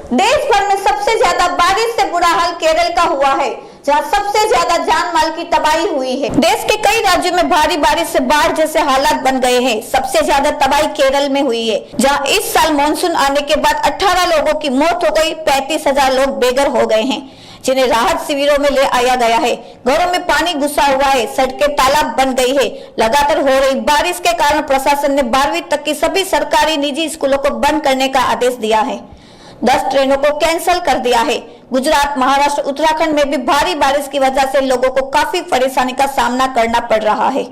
देश भर में सबसे ज्यादा बारिश से बुरा हाल केरल का हुआ है, जहां सबसे ज्यादा जान माल की तबाही हुई है। देश के कई राज्यों में भारी बारिश से बाढ़ जैसे हालात बन गए हैं। सबसे ज्यादा तबाही केरल में हुई है, जहां इस साल मानसून आने के बाद 18 लोगों की मौत हो गई। 35,000 लोग बेघर हो गए हैं, जिन्हें राहत शिविरों में ले आया गया है। घरों में पानी घुसा हुआ है, सड़कें तालाब बन गई है। लगातार हो रही बारिश के कारण प्रशासन ने 12वीं तक की सभी सरकारी निजी स्कूलों को बंद करने का आदेश दिया है। 10 ट्रेनों को कैंसिल कर दिया है। गुजरात, महाराष्ट्र, उत्तराखंड में भी भारी बारिश की वजह से लोगों को काफी परेशानी का सामना करना पड़ रहा है।